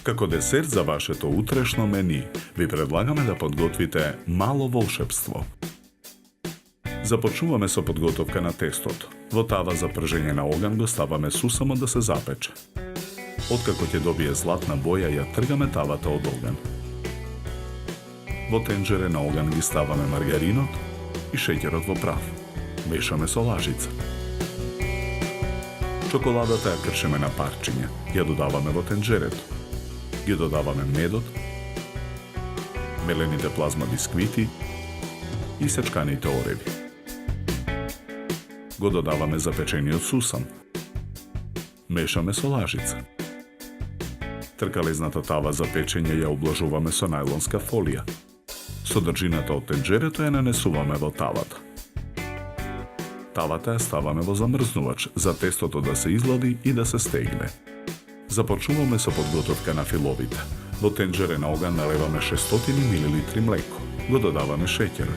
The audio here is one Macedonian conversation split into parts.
Како десерт за вашето утрешно мени, ви предлагаме да подготвите мало волшебство. Започнуваме со подготовка на тестото. Во тава за пржење на оган го ставаме сусамо да се запече. Откако ќе добие златна боја, ја тргаме тавата од оган. Во тенџере на оган ги ставаме маргаринот и шеќерот во прав. Мешаме со лажица. Чоколадата ја кршиме на парчиња. Ја додаваме во тенџерето. Ги додаваме медот, мелените плазма бисквити и сечканите ореви. Го додаваме запечениот сусам. Мешаме со лажица. Тркалезната тава за печење ја облажуваме со најлонска фолија. Содржината од тенџерето ја нанесуваме во тавата. Тавата ја ставаме во замрзнувач за тестото да се излади и да се стегне. Започнуваме со подготовка на филовите. Во тенџере на оган налеваме 600 мл млеко. Го додаваме шеќер.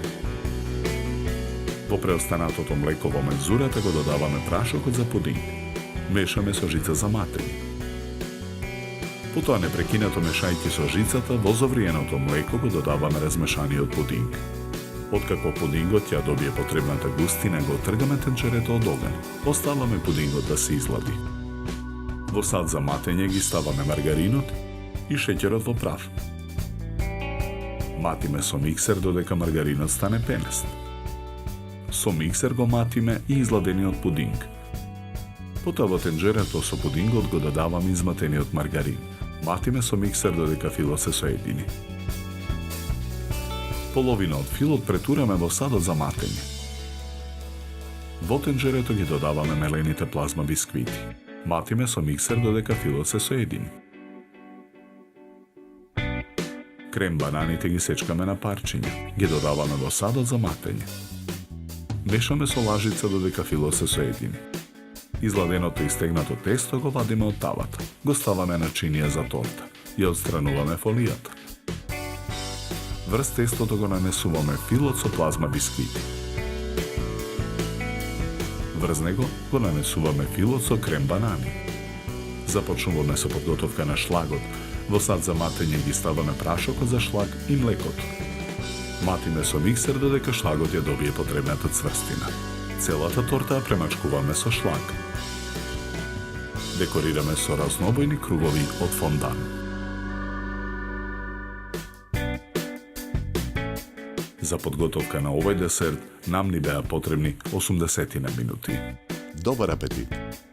Во преостанатото млеко во мензурата го додаваме прашокот за пудинг. Мешаме со жица за матење. Потоа непрекинато мешајќи со жицата, во завриеното млеко го додаваме размешаниот пудинг. Откако пудингот ја добие потребната густина, го тргаме тенџерето од оган. Оставаме пудингот да се излади. Во сад за матење ги ставаме маргаринот и шеќерот во прав. Матиме со миксер додека маргаринот стане пенест. Со миксер го матиме и изладениот пудинг. Потоа во тенџерето со пудингот го додаваме изматениот маргарин. Матиме со миксер додека филот се соедини. Половина од филот претураме во садот за матење. Во тенџерето ги додаваме мелените плазма бисквити. Матиме со миксер додека филот се соедини. Крем бананите ги сечкаме на парчиња. Ги додаваме во садот за матење. Мешаме со лажица додека филот се соедини. Изладеното и стегнато тесто го вадиме од тавата. Го ставаме на чинија за торта. Ја отстрануваме фолијата. Врз тестото го нанесуваме филот со плазма бисквити. Врз него го нанесуваме филот со крем банани. Започнуваме со подготовка на шлагот. Во сад за матење ги ставаме прашокот за шлаг и млекото. Матиме со миксер додека шлагот ја добие потребната цврстина. Целата торта ја премачкуваме со шлаг. Декорираме со разнобојни кругови од фондан. За подготовка на овој десерт нам ни беа потребни 80 минути. Добар апетит!